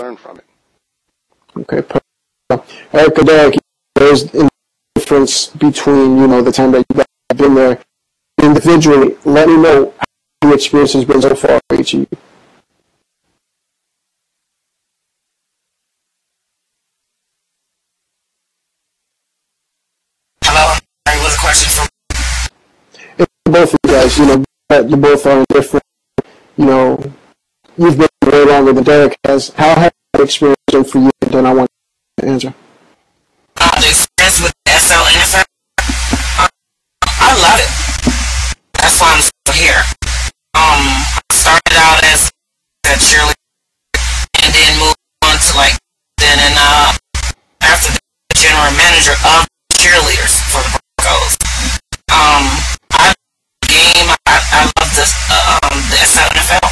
learn from it. Okay, Eric, Derek, there's a difference between, the time that you guys have been there individually. Let me know how your experience has been so far for each of you. Hello, what's the question from? It's both of you guys, you both are different, you've been way longer than Derek has. How has that experience been for you? And then I want to answer. The experience with the Slnfl, I love it. That's why I'm still here. I started out as a cheerleader and then moved on to after the general manager of cheerleaders for the Broncos. I love the Slnfl.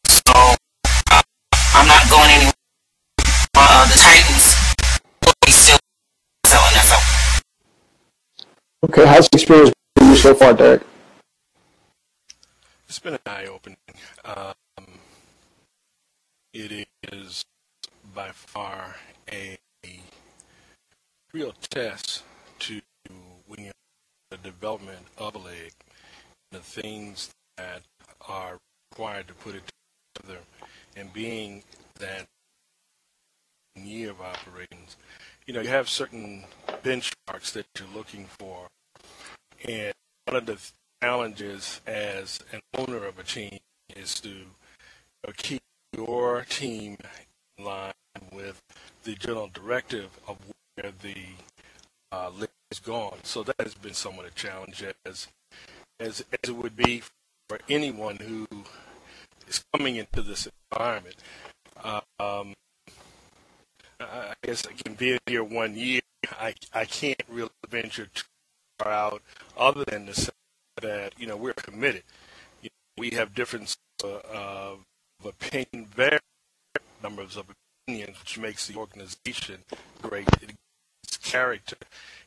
So I'm not going anywhere. The Titans will be still Slnfl. Okay, how's the experience for you so far, Derek? It's been an eye-opening. It is by far a real test to when you're the development of a leg, the things that are required to put it together, and being that year of operations, you have certain benchmarks that you're looking for, and one of the challenges as an owner of a team is to keep your team in line with the general directive of where the league is gone. So that has been somewhat a challenge, as it would be for anyone who is coming into this environment. I guess I can be here 1 year. I can't really venture too far out, other than to say that we're committed. We have different of opinion, very numbers of opinions, which makes the organization great. It gives character,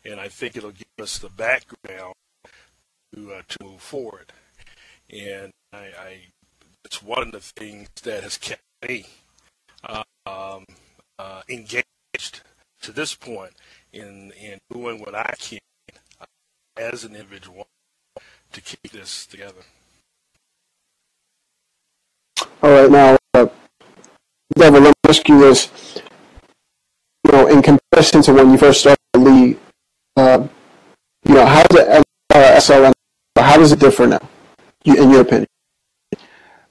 and I think it'll give us the background to move forward. And it's one of the things that has kept me engaged to this point in doing what I can as an individual to keep this together. All right, now, Devin, let me ask you this. In comparison to when you first started the league, how does SLN, how does it differ now, in your opinion? In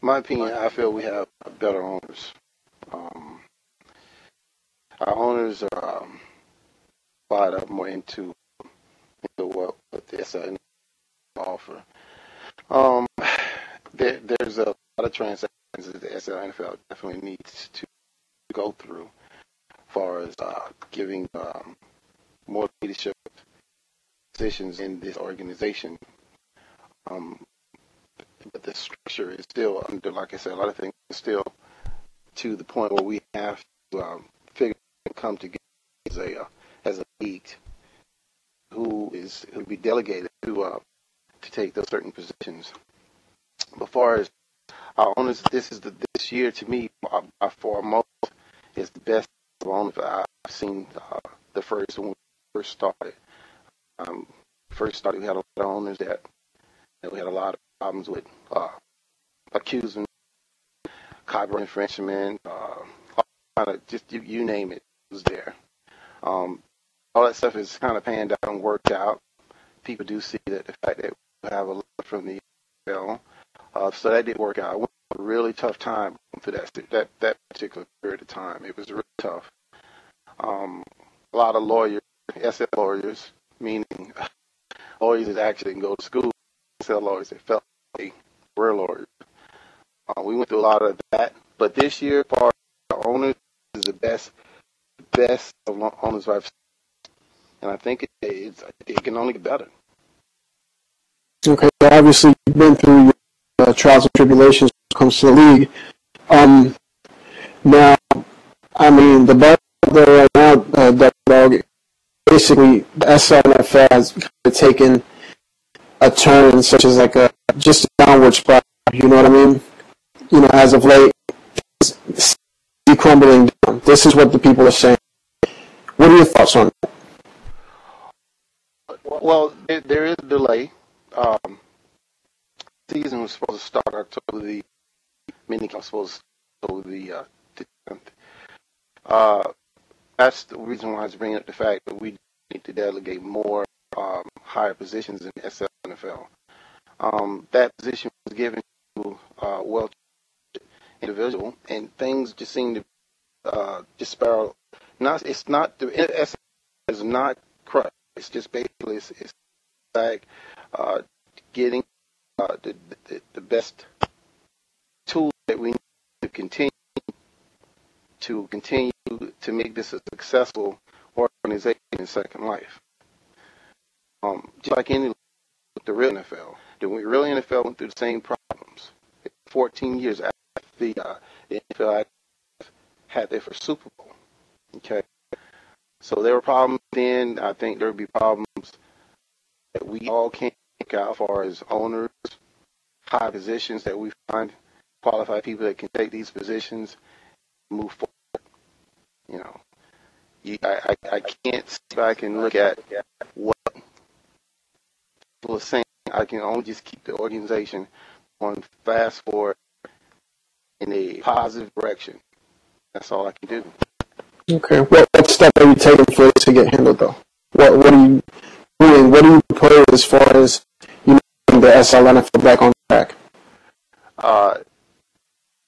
my opinion, I feel we have better owners. Our owners are fired up more into what the SLN offer. There's a lot of transactions that the SLNFL definitely needs to go through, as far as giving more leadership positions in this organization. But the structure is still under, like I said, a lot of things are still to the point where we have to figure and come together as a league who will be delegated to take those certain positions. But as far as our owners, this year to me, by far most, is the best owners I've seen. The first when we first started, we had a lot of owners that we had a lot of problems with, accusing, copyright infringement, all kind of, just you name it, was there. All that stuff is kind of panned out and worked out. People do see that the fact that we have a lot from the NFL, so that did work out. I went through a really tough time for that particular period of time. It was really tough. A lot of lawyers, SL lawyers, meaning lawyers that actually can go to school, SL lawyers that felt like they were lawyers. We went through a lot of that, but this year, part of the owners is the best of owners I've seen, and I think it can only get better. Okay, obviously you've been through your trials and tribulations when it comes to the league. Now, I mean, the ball there right now, dog, basically the SLNFL has kind of taken a turn, such as like just a downward spiral. You know what I mean? As of late, crumbling down. This is what the people are saying. What are your thoughts on that? Well, there is a delay. Season was supposed to start October the mini was supposed to start October the 10th. That's the reason why I was bringing up the fact that we need to delegate more higher positions in the Slnfl. That position was given to well individual, and things just seem to just spiral. It's not the SL is not crushed. It's just basically it's like getting the best tools that we need to continue to make this a successful organization in Second Life. Just like the real NFL, the real NFL went through the same problems. 14 years after the NFL had their first Super Bowl. Okay, so there were problems then. I think there would be problems that we all can't take out as far as owners, high positions that we find qualified people that can take these positions, move forward. You know, I can't sit back and look at what people are saying. I can only just keep the organization on fast forward in a positive direction. That's all I can do. Okay. What steps are you taking for this to get handled, though? What are you doing? What do you propose as far as the Slnfl back on track?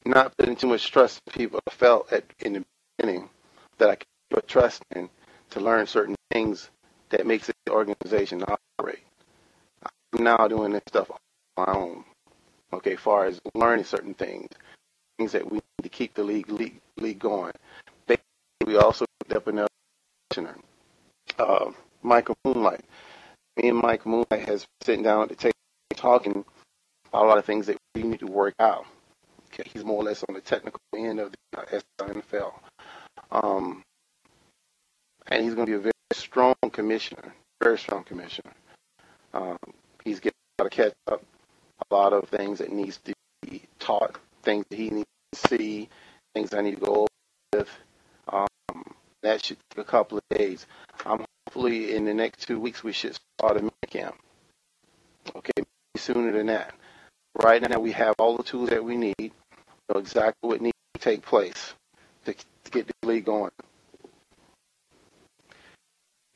Not putting too much trust in people. I felt in the beginning that I could put trust in to learn certain things that makes the organization operate. I'm now doing this stuff on my own. Okay, as far as learning certain things that we need to keep the league going. We also put up another commissioner, Michael Moonlight. Me and Mike Moonlight has been sitting down at the table talking about a lot of things that we need to work out. Okay, he's more or less on the technical end of the Slnfl. And he's going to be a very strong commissioner, He's getting to catch up a lot of things that needs to be taught, things that he needs to see, things I need to go over with. That should take a couple of days. Hopefully in the next 2 weeks we should start a minicamp. Okay, maybe sooner than that. Right now we have all the tools that we need, know exactly what needs to take place to get the league going.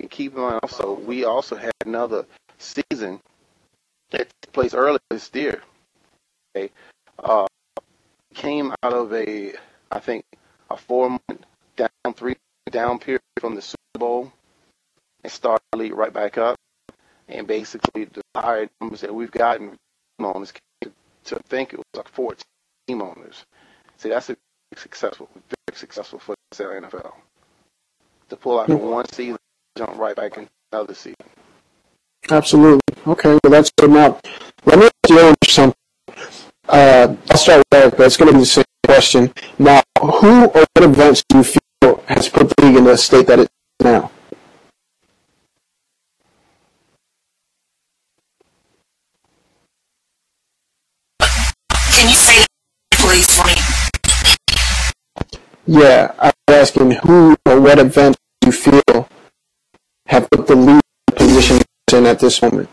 And keep in mind also, we also had another season that took place earlier this year. Okay, came out of a 4-month down period from the Super Bowl and started the league right back up. And basically the higher numbers that we've gotten owners to think it was like 14 team owners. See, that's very successful for the Slnfl. To pull out from one season, jump right back into another season. Absolutely. Okay, well that's good now. Let me ask you something. I'll start with Eric, but it's going to be the same question. Now, who or what events do you feel has put the league in the state that it's now? Can you say that, please, for me? Yeah, I'm asking who or what events do you feel have put the league in the position it's in at this moment?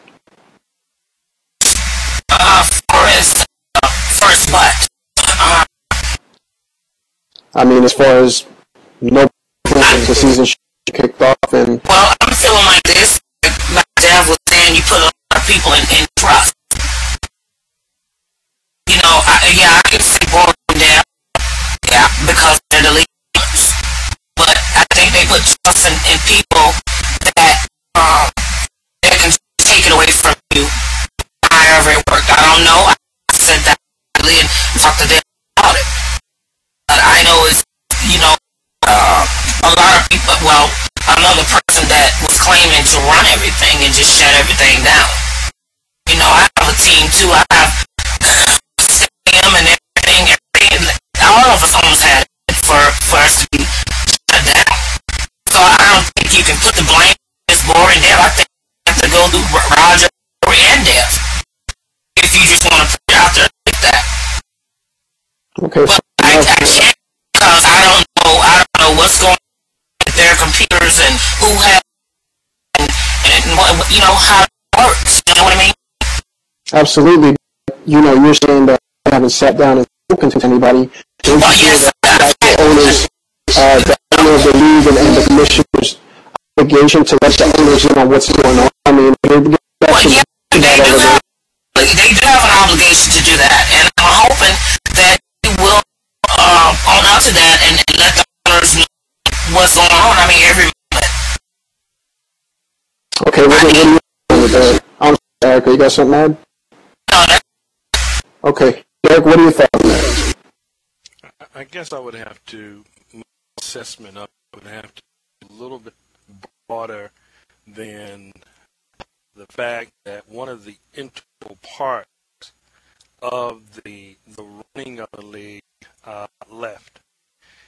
First what? I mean, as far as the season kicked off and... Well, I'm feeling like this. Like Dev was saying, you put a lot of people in trust. You know, I can say boring down, because they're the leaders. But I think they put trust in people that can take it away from you, however it worked. I don't know. I said that and talked to them about it. But I know it's, a lot of people, well, another person that was claiming to run everything and just shut everything down. You know, I have a team too. I have Sam and everything. All of us almost had it for us to be shut down. So I don't think you can put the blame on this boring Dev. I think you have to go through Roger and Dev if you just want to put it out there like that. Okay. But I can't, because I don't know Absolutely. You're saying that you haven't sat down and spoken to anybody. Don't you feel Yes, that the owners, the owner of the league and the commissioner's obligation to let the owners in on what's going on? I mean, well, yeah, they do have an obligation to do that, and I'm hoping that you will own up to that and let the owners know what's going on. I mean, every Okay, what are you doing with that? I'm sorry, Erica, you got something to add? no, that's Okay, Derek, what do you thought on that? I guess I would have to, my assessment of it would have to be a little bit broader than the fact that one of the integral parts of the running of the league left.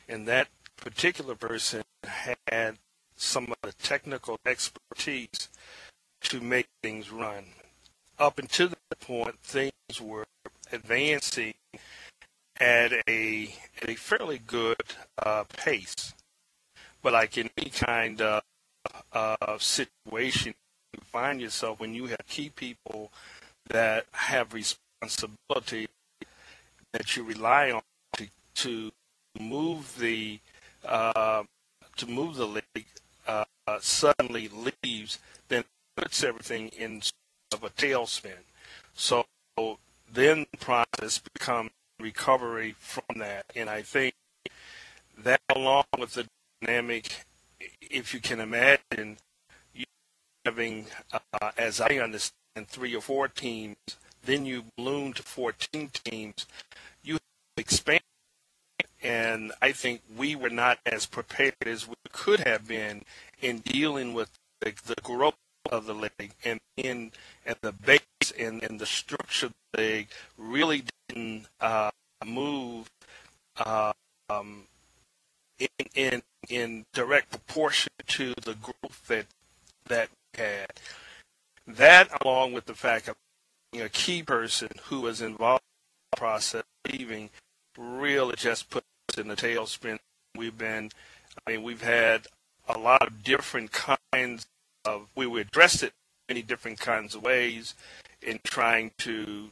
And that particular person had some of the technical expertise to make things run. Up until that point, things were advancing at a fairly good pace. But like in any kind of situation, you find yourself when you have key people that have responsibility that you rely on to move the league suddenly leaves, then puts everything in sort of a tailspin. So then the process becomes recovery from that, and I think that along with the dynamic, if you can imagine, you having, as I understand, 3 or 4 teams, then you balloon to 14 teams, you expand. And I think we were not as prepared as we could have been in dealing with the growth of the league and the base and the structure of the league really didn't move um, in direct proportion to the growth that we had. That, along with the fact of being a key person who was involved in the process leaving, really just put us in the tailspin. We've had a lot of different kinds of, we were addressed it many different kinds of ways in trying to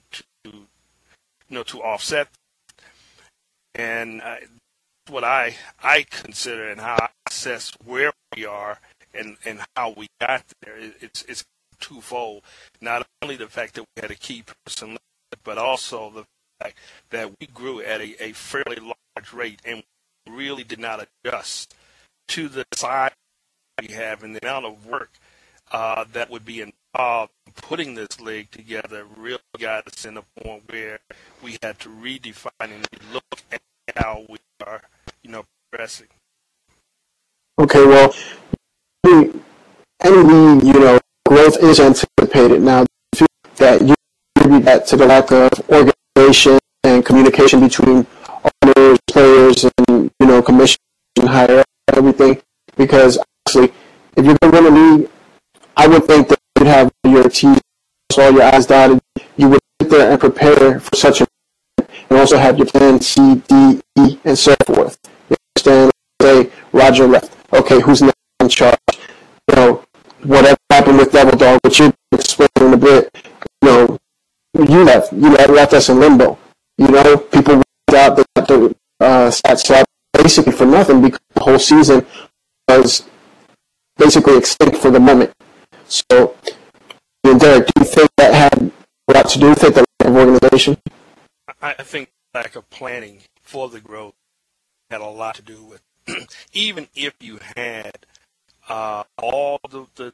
offset. And what I consider and how I assess where we are and how we got there. It's twofold. Not only the fact that we had a key person, but also the fact that we grew at a fairly large rate and really did not adjust to the size we have and the amount of work that would be involved in putting this league together. Really got us in a point where we had to redefine and look at how we are, progressing. Okay, well, any league, growth is anticipated. Now, do you feel that you attribute that to the lack of organization and communication between owners, players, and, commission higher up and everything? Because, honestly, if you're going to win a league, I would think that you'd have your T's, all your I's dotted. You would sit there and prepare for such a and also have your plan C, D, E, and so forth. You understand? Say Roger left. Okay, who's next in charge? Whatever happened with Devil Dog, which you explained in a bit, you left. You left us in limbo. People went out the stats slot basically for nothing because the whole season was basically extinct for the moment. So, Derek, do you think that had a lot to do with it, the lack of organization? I think lack of planning for the growth had a lot to do with even if you had all the